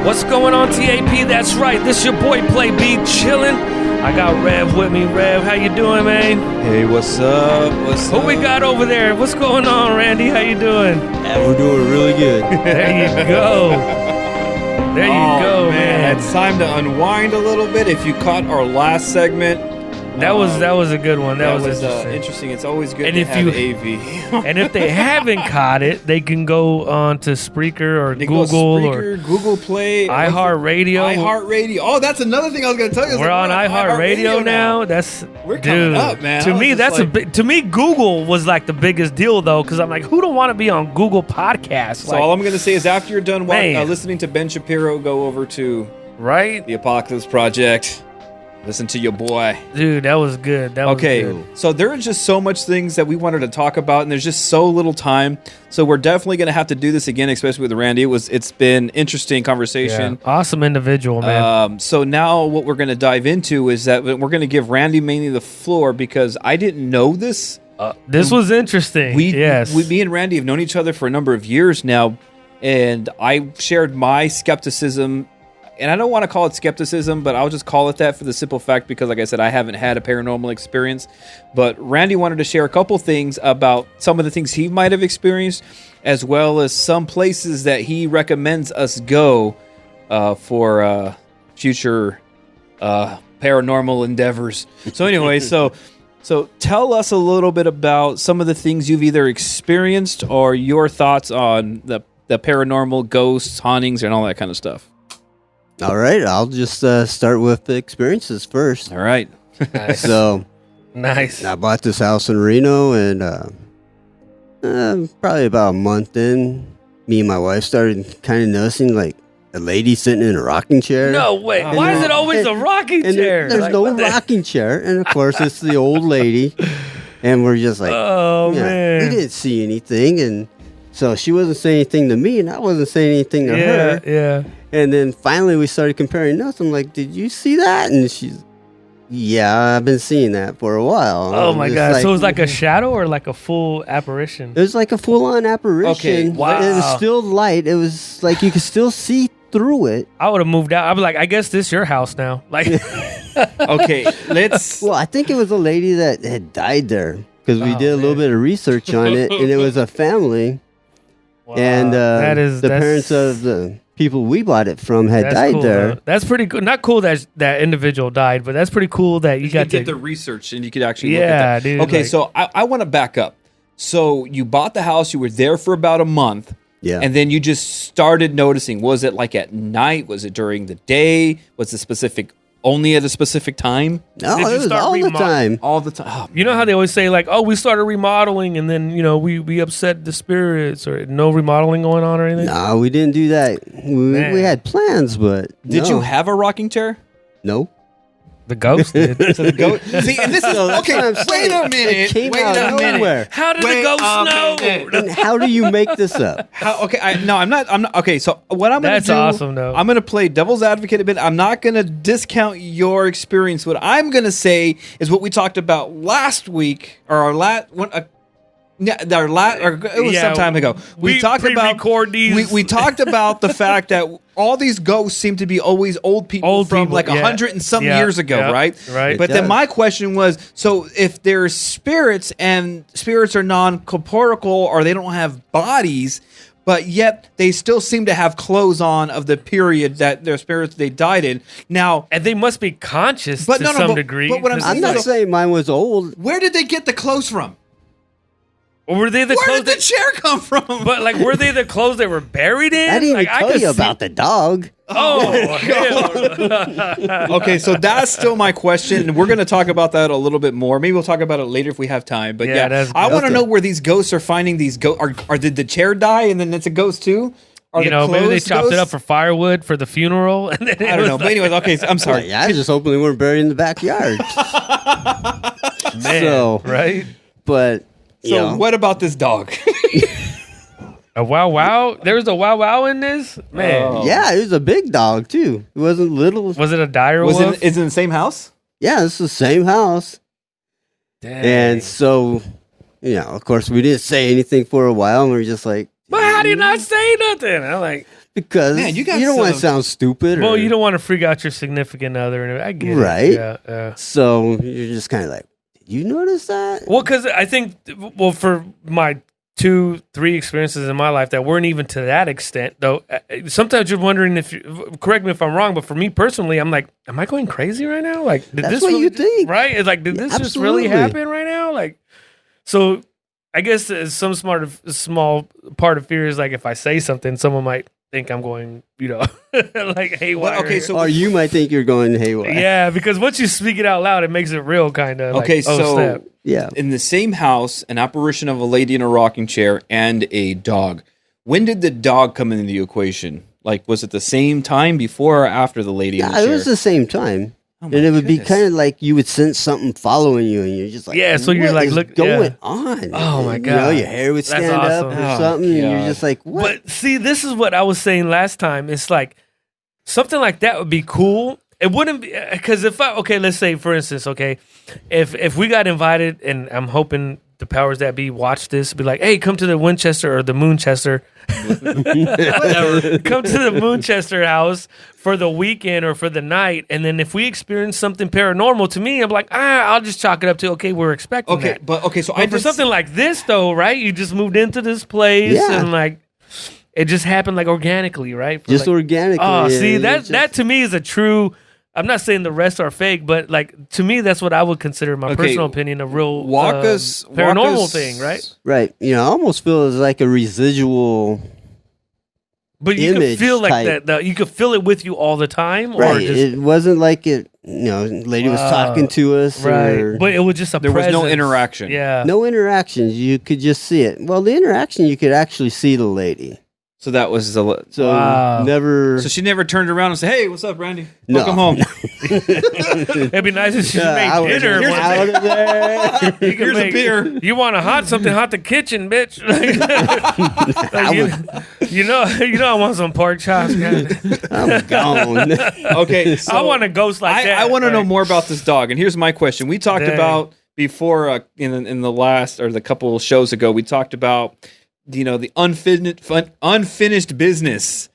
What's going on, TAP? That's right. This your boy Play B chillin'. I got Rev with me. Rev, how you doing, man? Hey, what's up? Who we got over there? What's going on, Randy? How you doing? Yeah, we're doing really good. There you go. There you go, man. It's time to unwind a little bit. If you caught our last segment, That was a good one. That was interesting. It's always good And to if have you- AV. And if they haven't caught it, they can go on to Spreaker or They go Google Spreaker, Google Play, iHeartRadio. iHeartRadio. Oh, that's another thing I was going to tell you. We're on iHeartRadio now. We're coming up, man. To I was me, just that's like- to me, Google was like the biggest deal though, because I'm like, who don't want to be on Google Podcasts? So all I'm going to say is, after you're done Man. listening to Ben Shapiro, go over to right, the Apocalypse Project. Listen to your boy. dude, that was good. That was good. So there are just so much things that we wanted to talk about, and there's just so little time. So we're definitely going to have to do this again, especially with Randy. It's been interesting conversation. Yeah. Awesome individual, man. So now what we're going to dive into is that we're going to give Randy mainly the floor, because I didn't know this. This was interesting. Me and Randy have known each other for a number of years now, and I shared my skepticism. And I don't want to call it skepticism, but I'll just call it that for the simple fact, because, like I said, I haven't had a paranormal experience. But Randy wanted to share a couple things about some of the things he might have experienced, as well as some places that he recommends us go for future paranormal endeavors. So anyway, so tell us a little bit about some of the things you've either experienced or your thoughts on the paranormal, ghosts, hauntings, and all that kind of stuff. All right, I'll just start with the experiences first. All right. Nice. So, Nice. I bought this house in Reno, and probably about a month in, me and my wife started kind of noticing like a lady sitting in a rocking chair. No way. And Why is then- it always a rocking And chair? there's Like, no what the- rocking chair, and of course it's the old lady, and we're just like, Oh yeah, man. we didn't see anything, and so she wasn't saying anything to me, and I wasn't saying anything to her. Yeah. And then finally we started comparing notes. I'm like, did you see that? And she's, yeah, I've been seeing that for a while. Oh I'm my just god. So it was like a shadow or like a full apparition? It was like a full-on apparition. Okay, wow. It was still light. It was like you could still see through it. I would have moved out. I'd be like, I guess this your house now. Like Okay, let's. Well, I think it was a lady that had died there, because we Oh, did a little man. bit of research on it, and it was a family. Wow. And that's the parents of the people we bought it from had that's died cool, there. though. That's pretty cool. Not cool that that individual died, but that's pretty cool that you You got could to get the research, and you could actually look Yeah, at that. dude, Okay, like- so I want to back up. So you bought the house, you were there for about a month, Yeah. and then you just started noticing. Was it like at night? Was it during the day? Was it specific, only at a specific time? No, Did you it was start all the remodel- time. All the time. Oh, You know how they always say like, "Oh, we started remodeling, and then we upset the spirits," or no remodeling going on or anything. No, we didn't do that. Man. We had plans, but did no. you have a rocking chair? No. The ghost did. So the goat. See, and this is So that's okay. what I'm Wait saying. a minute. It came Wait out a of minute. nowhere. How did Wait, the ghost okay, know? And how do you make this up? Okay, I'm not. Okay, so what I'm going to That's do? awesome, though. I'm going to play devil's advocate a bit. I'm not going to discount your experience. What I'm going to say is what we talked about last week, or our last one. It was Yeah, some time ago. we talked about pre-record these. We talked about the fact that all these ghosts seem to be always old people from people, like yeah. 100 and some Yeah, years ago, yeah, right? right. But It then does. my question was, so if there's spirits and spirits are non-corporeal or they don't have bodies, but yet they still seem to have clothes on of the period that their spirits they died in. Now, And they must be conscious But to no, no, some but- degree. but what I'm 'cause I'm saying it's not like- saying mine was old. where did they get the clothes from? Or were they the Where clothes? did the chair come from? But like, were they the clothes they were buried in? I didn't like, even tell could you see- about the dog. Oh, hell. Okay, so that's still my question, and we're going to talk about that a little bit more. Maybe we'll talk about it later if we have time. But Yeah, yeah, that's I good. want to Okay. know where these ghosts are finding these ghosts. Or did the chair die and then it's a ghost too? Are You the know, maybe they clothes chopped it up ghosts? for firewood for the funeral. And then it I don't was know. But like, anyways, okay, so I'm sorry. Yeah, I just hoping they weren't buried in the backyard. man, So- right? But you So know, what about this dog? A wow wow. There was a wow wow in this, man. Oh. yeah, it was a big dog too. It wasn't little. Was it a dire Was wolf? it? Is it in the same house? Yeah, it's the same house. Dang. And so, you know, of course, we didn't say anything for a while, and we were just like, But how do you not say nothing? I'm like, because Man, you you got don't want to some- sound stupid. Well, or- you don't want to freak out your significant other. And I get Right. it. Yeah. So you're just kind of like, did you notice that? Well, because I think, for my 2-3 experiences in my life that weren't even to that extent, though, sometimes you're wondering correct me if I'm wrong, but for me personally, I'm like, am I going crazy right now? Like, did That's this what really, you think. right? It's like, did this just really Absolutely. happen right now? Like, so I guess some small part of fear is like, if I say something, someone might think I'm going, like haywire. okay, so Or you might think you're going haywire. yeah, because once you speak it out loud, it makes it real, kind of. Okay, like, oh, so snap. Yeah. in the same house, an apparition of a lady in a rocking chair and a dog. When did the dog come into the equation? Like, was it the same time before or after the lady in the Yeah, chair? it was the same time. Oh And my it would be goodness. kind of like you would sense something following you, and you're just like, Yeah, so you're "What like, is look- going yeah. on?" Oh, my You God. know, your hair would That's stand up awesome. or Oh, something, and you're God. just like, "What?" But see, this is what I was saying last time. It's like something like that would be cool. It wouldn't be because let's say for instance, if we got invited, and I'm hoping the powers that be watch this, be like, hey, come to the Winchester or the Moonchester, whatever. Come to the Moonchester house for the weekend or for the night, and then if we experience something paranormal, to me, I'm like, I'll just chalk it up to we're expecting Okay, that. but okay, so But for something like this, though, right? You just moved into this place, Yeah. and like it just happened like organically, right? For, just like, organically. oh, see and that it's that just- to me is a true. I'm not saying the rest are fake, but like to me, that's what I would consider my Okay, personal opinion a real walk paranormal us- thing, right? right. I almost feel it's like a residual. But you could Image feel like type. that. You could feel it with you all the time, or Right. just It wasn't like it. Lady was talking to us. right. Or But it was just a There was no presence. interaction. Yeah. no interactions. You could just see it. Well, the interaction you could actually see the lady. So that was the. So Wow. never. So she never turned around and said, "Hey, what's up, Randy? No. Welcome home." It'd be nice if she I made was dinner. Here's a out of there. You can Here's a make- beer. You want something hot the kitchen, bitch. I want some pork chops. God. I'm gone. Okay, so I want a ghost like that. I want to know like- more about this dog. And here's my question: we talked Dang. about before in the last or the couple shows ago. We talked about the unfinished business,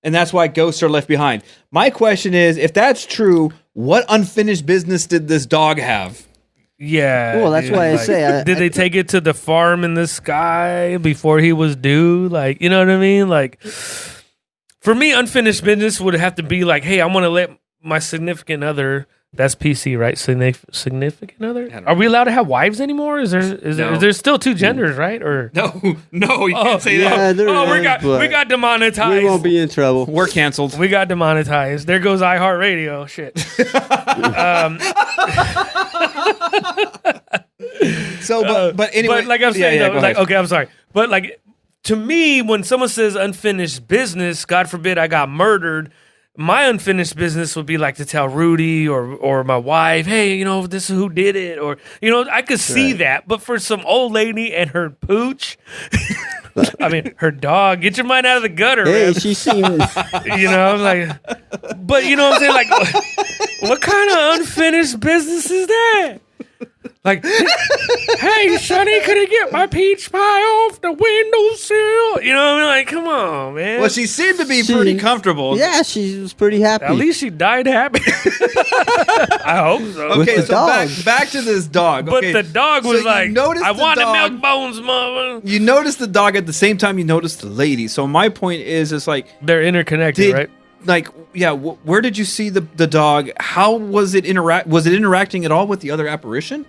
and that's why ghosts are left behind. My question is, if that's true, what unfinished business did this dog have? Yeah. Well, that's dude, why I like, say did they take it to the farm in the sky before he was due? Like, you know what I mean? Like, for me, unfinished business would have to be like, hey, I want to let my significant other. That's PC, right? Significant other. Are we allowed to have wives anymore? Is No. there still two genders, right? Or No, you can't say yeah, that. there we is, got but demonetized. we won't be in trouble. We're canceled. We got demonetized. There goes iHeartRadio. Shit. So, but anyway, But like I'm saying, yeah, though, go like, ahead. okay, I'm sorry. But like, to me, when someone says unfinished business, God forbid I got murdered, my unfinished business would be like to tell Rudy or my wife, hey, this is who did it. Or, I could see Right. that. But for some old lady and her pooch, I mean, her dog, get your mind out of the gutter, Hey, man. she seemed. I'm like, but you know what I'm saying? Like, what kind of unfinished business is that? Like, hey, Sonny, could I get my peach pie off the windowsill? You know what I mean? Like, come on, man. Well, she seemed to be She- pretty comfortable. Yeah, she was pretty happy. At least she died happy. I hope so. With Okay, the so dog. back to this dog. But Okay, the dog so was you like, noticed I the want the dog- milk bones, mama. You noticed the dog at the same time you noticed the lady. So my point is, it's like, They're interconnected, did right? where did you see the dog? How was it Was it interacting at all with the other apparition?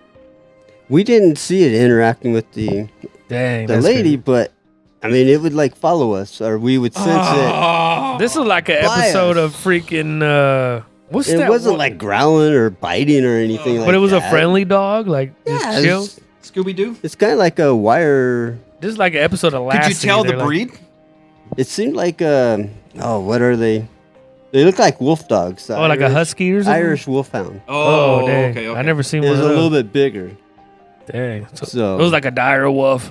We didn't see it interacting with the Dang. the that's lady, crazy. but I mean, it would like follow us, or we would sense Oh, This is like an By episode us. of freaking, what's it. It that? wasn't one? like growling or biting or anything like that. But it was a friendly dog, like just Yeah, chill. Scooby Doo. It's kind of like a wire. This is like an episode of Lassie. Could you tell the They're like- breed? It seemed like what are they? They look like wolf dogs. Oh, like a husky or something? Irish wolfhound. Oh, dang. okay. I never seen It one was of a those. little bit bigger. Dang. So, So it was like a dire wolf.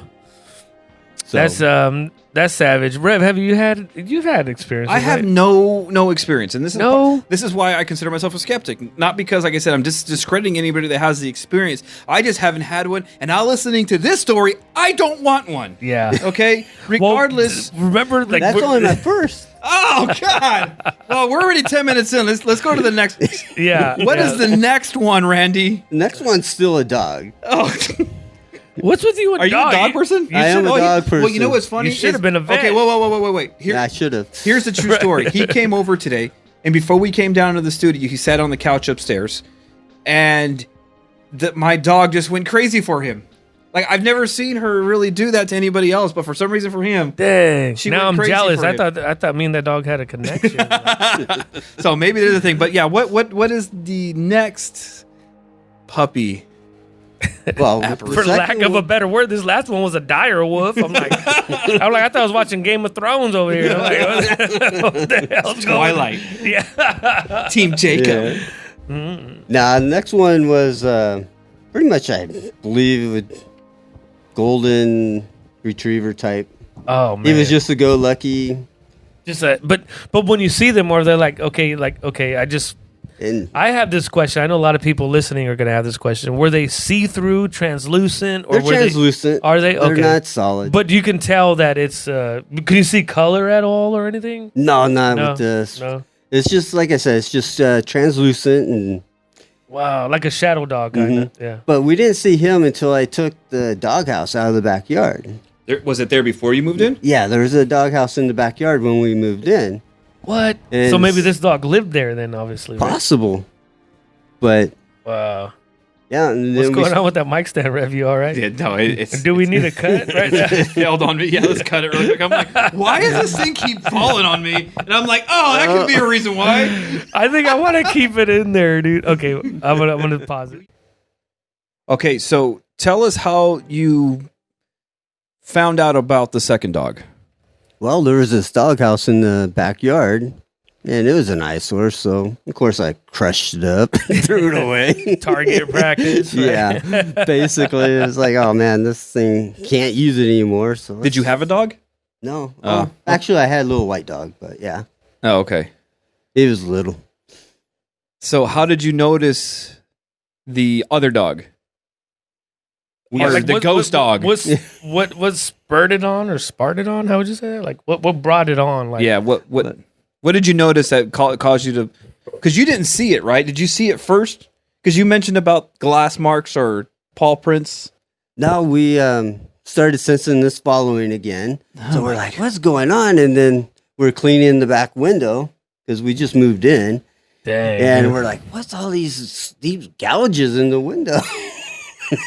so- That's savage. Rev, you've had experience? I have right? no experience, and this is No? this is why I consider myself a skeptic. Not because, like I said, I'm just discrediting anybody that has the experience. I just haven't had one, and now listening to this story, I don't want one. Yeah. Okay, Well, regardless. remember, like that's we're- only my first. Oh, Oh God! Well, we're already 10 minutes in. Let's go to the next. Yeah. What is the next one, Randy? The next one's still a dog. Oh, What's with you and are you a dog person? I am a dog person. Well, you know what's funny? You should have been a vet. Okay, wait. Yeah, I should have. Here's the true story. He came over today, and before we came down to the studio, he sat on the couch upstairs, and my dog just went crazy for him. Like, I've never seen her really do that to anybody else, but for some reason for him, dang. she Now went I'm crazy jealous. for him. I thought me and that dog had a connection. So maybe there's a thing. But yeah, what is the next puppy? Well, For lack of a better word, this last one was a dire wolf. I'm like, I thought I was watching Game of Thrones over here. I'm like, what the hell's going on? Twilight. Yeah. Team Jacob. Yeah. Now, the next one was pretty much, I believe, a golden retriever type. Oh man. He was just a go-lucky. Just but when you see them, or they're like, okay, And I have this question. I know a lot of people listening are going to have this question. Were they see-through, translucent, or they're were translucent. Are they? They're Okay. not solid. But you can tell that it's. Can you see color at all or anything? No, not No, with this. no. It's just, like I said, it's just translucent. And Wow, like a shadow dog, kind of. Yeah. But we didn't see him until I took the doghouse out of the backyard. Was it there before you moved in? Yeah, there was a doghouse in the backyard when we moved in. What? And So maybe this dog lived there then, obviously. Right? Possible. But, Wow. yeah. And What's then going on with that mic stand, Rev? You all right? Yeah, no, it's Do we need a cut right now? it failed on me. Yeah, let's cut it real quick. I'm like, why does this thing keep falling on me? And I'm like, oh, that could be a reason why. I think I want to keep it in there, dude. Okay, I'm gonna pause it. Okay, so tell us how you found out about the second dog. Well, there was this doghouse in the backyard, and it was an eyesore. So, of course, I crushed it up and threw it away. Target practice. Right? Yeah, basically, it was like, oh man, this thing can't use it anymore. So, Did you have a dog? No. Oh. Actually, I had a little white dog, but yeah, Oh, okay. it was little. So how did you notice the other dog? Yeah, Or like, the ghost dog? What spurred it on or sparked it on? How would you say that? Like what brought it on? Like Yeah, what did you notice that caused you to... Because you didn't see it, right? Did you see it first? Because you mentioned about glass marks or paw prints. Now we started sensing this following again. So we're like, what's going on? And then we're cleaning the back window because we just moved in. dang. And dude. we're like, what's all these gouges in the window? Like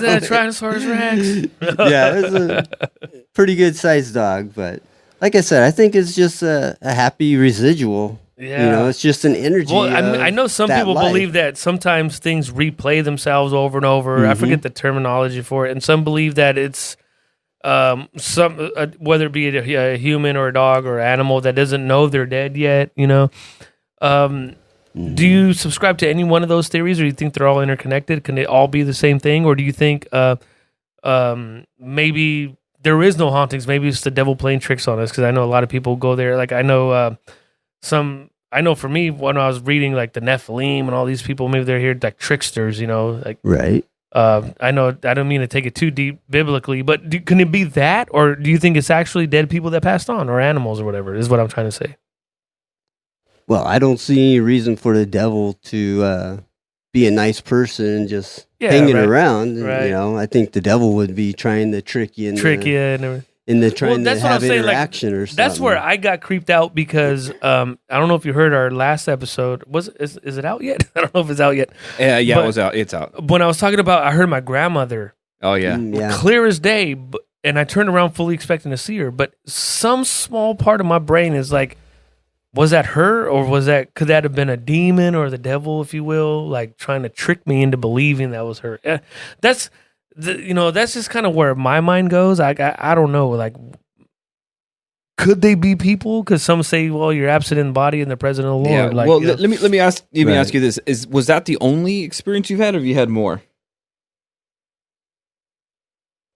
that Tyrannosaurus Rex. Yeah, it was a pretty good sized dog. But like I said, I think it's just a happy residual. Yeah. You know, it's just an energy. Well, I know some that people life. believe that sometimes things replay themselves over and over. I forget the terminology for it, and some believe that it's whether it be a human or a dog or animal that doesn't know they're dead yet. You know, do you subscribe to any one of those theories, or do you think they're all interconnected? Can they all be the same thing, or do you think maybe there is no hauntings? Maybe it's the devil playing tricks on us, because I know a lot of people go there. Like I know for me, when I was reading like the Nephilim and all these people, maybe they're here like tricksters, you know, like Right. I know I don't mean to take it too deep biblically, but can it be that, or do you think it's actually dead people that passed on, or animals, or whatever? Is what I'm trying to say. Well, I don't see any reason for the devil to be a nice person and just hanging right. around. Right. You know, I think the devil would be trying to trick you. And everything. In the trying that's to what have I'm saying, like, interaction or something. That's where I got creeped out because I don't know if you heard our last episode. Is it out yet? I don't know if it's out yet. Yeah, But it was out. It's out. When I was talking about, I heard my grandmother Oh, yeah. Yeah. clear as day, and I turned around fully expecting to see her, but some small part of my brain is like, was that her, or could that have been a demon or the devil, if you will, like trying to trick me into believing that was her? That's just kind of where my mind goes. I don't know, like, could they be people? Because some say, well, you're absent in body and the present of the Lord. Yeah. Like, Well, you know. let me ask Right. you this: was that the only experience you've had, or have you had more?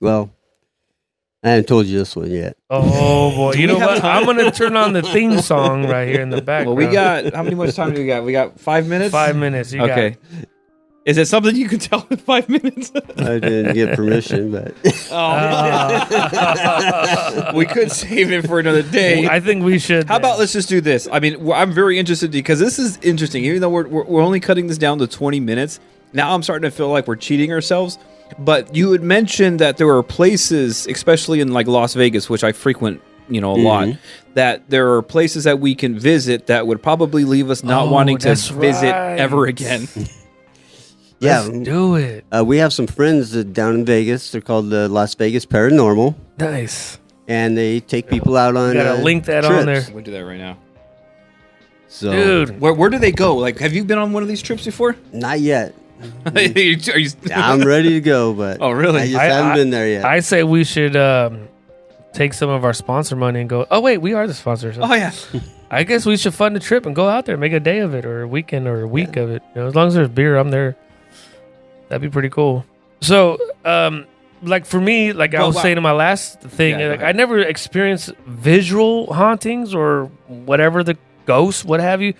Well, I haven't told you this one yet. Oh boy, you know we have what? time? I'm gonna turn on the theme song right here in the background. Well, we got how much time do we got? We got 5 minutes. 5 minutes. You got Okay. Is it something you can tell in 5 minutes? I didn't get permission, but We could save it for another day. I think we should. How about let's just do this? I mean, I'm very interested because this is interesting. Even though we're only cutting this down to 20 minutes, now I'm starting to feel like we're cheating ourselves. But you had mentioned that there are places, especially in like Las Vegas, which I frequent, a lot, that there are places that we can visit that would probably leave us not wanting to visit ever again. yeah, Let's do it. We have some friends down in Vegas. They're called the Las Vegas Paranormal, Nice. and they take people out on. Gotta link that on there. We'll do that right now. So, Dude. Where do they go? Like, have you been on one of these trips before? not yet. Are you, I'm ready to go, but Oh, really? I just haven't been there yet. I say we should take some of our sponsor money and go. Oh wait, we are the sponsors. Oh yeah. I guess we should fund a trip and go out there, make a day of it, or a weekend, or a week of it. As long as there's beer, I'm there. That'd be pretty cool. So, like for me, like I was saying in my last thing, Yeah, like I never experienced visual hauntings or whatever, the ghosts, what have you.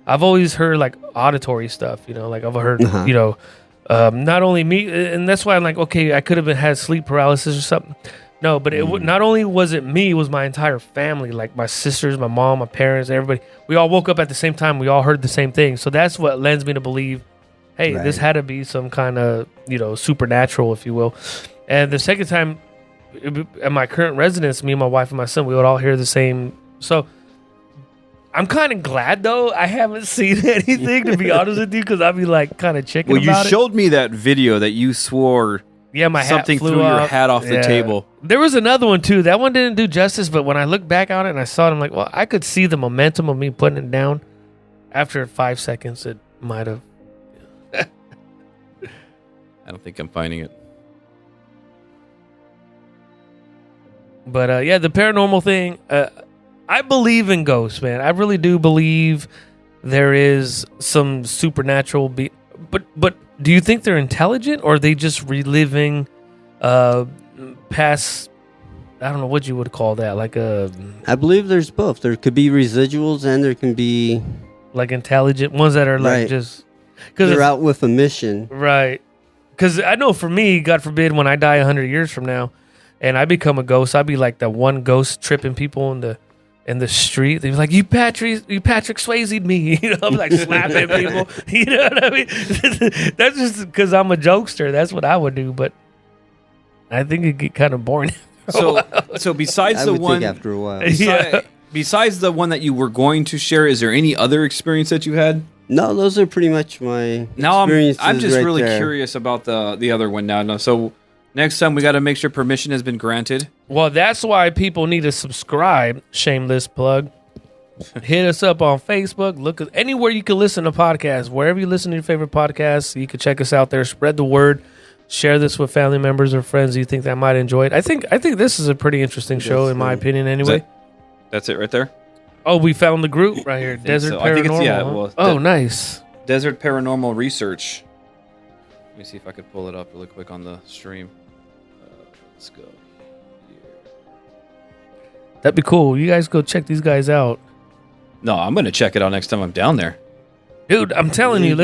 I've always heard like auditory stuff, like I've heard, not only me, and that's why I'm like, okay, I could have had sleep paralysis or something. No, but not only was it me, it was my entire family, like my sisters, my mom, my parents, everybody. We all woke up at the same time. We all heard the same thing. So that's what lends me to believe, hey, this had to be some kind of, supernatural, if you will. And the second time, at my current residence, me and my wife and my son, we would all hear the same. So I'm kind of glad, though, I haven't seen anything, to be honest with you, because I'd be like kind of chicken about it. Well, you showed me that video that you swore my something hat flew threw your off. hat off the table. There was another one, too. That one didn't do justice, but when I look back on it and I saw it, I'm like, well, I could see the momentum of me putting it down. After 5 seconds, it might have. I don't think I'm finding it. But, the paranormal thing, I believe in ghosts, man. I really do believe there is some supernatural But do you think they're intelligent, or are they just reliving past, I don't know what you would call that, like I believe there's both. There could be residuals, and there can be like intelligent ones that are like Right. just they're out with a mission. right. Because I know for me, God forbid, when I die 100 years from now, and I become a ghost, I'd be like the one ghost tripping people in the street. They'd be like, you Patrick Swayze'd me. I'm like slapping people. You know what I mean? That's just because I'm a jokester. That's what I would do. But I think it'd get kind of boring. So besides I the would one, think after a while. besides the one that you were going to share, is there any other experience that you had? No, those are pretty much my Now experiences. I'm just right really there. curious about the other one now. So next time we got to make sure permission has been granted. Well, that's why people need to subscribe. Shameless plug. Hit us up on Facebook. Look at anywhere you can listen to podcasts. Wherever you listen to your favorite podcasts, you can check us out there. Spread the word. Share this with family members or friends you think that might enjoy it. I think this is a pretty interesting show, in my opinion. Anyway, That's it right there. oh, we found the group right here. Desert so. Paranormal. I think it's huh? Oh, nice. Desert Paranormal Research. Let me see if I could pull it up really quick on the stream. Let's go. That'd be cool. You guys go check these guys out, No, I'm gonna check it out next time I'm down there. dude. I'm telling you,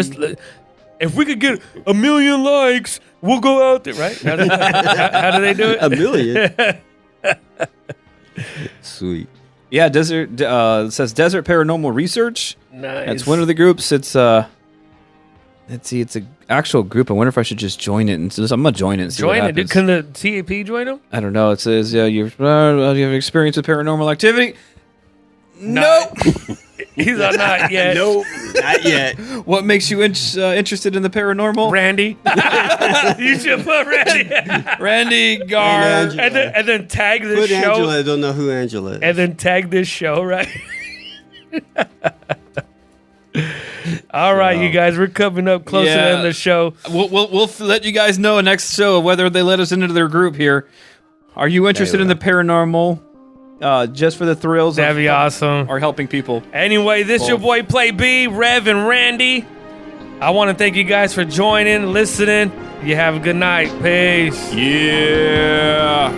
if we could get 1 million likes, we'll go out there, right? How do they do it? 1 million. Sweet. Yeah, Desert. It says Desert Paranormal Research. Nice. That's one of the groups. It's let's see, it's an actual group. I wonder if I should just join it. And I'm gonna join it. And see Join what it, dude. happens. Can the TAP join them? I don't know. It says you have experience with paranormal activity. No. He's not yet. Nope, not yet. What makes you interested in the paranormal? Randy. You should put Randy. Randy Gar. And and then tag this Put show. Angela. I don't know who Angela is. And then tag this show, right? All right, you guys, we're coming up close to the end of the show. We'll let you guys know next show whether they let us into their group here. Are you interested in the paranormal? Just for the thrills That'd be awesome. or helping people. Anyway, this your boy Play B, Rev, and Randy. I want to thank you guys for joining, listening. You have a good night. Peace. Yeah.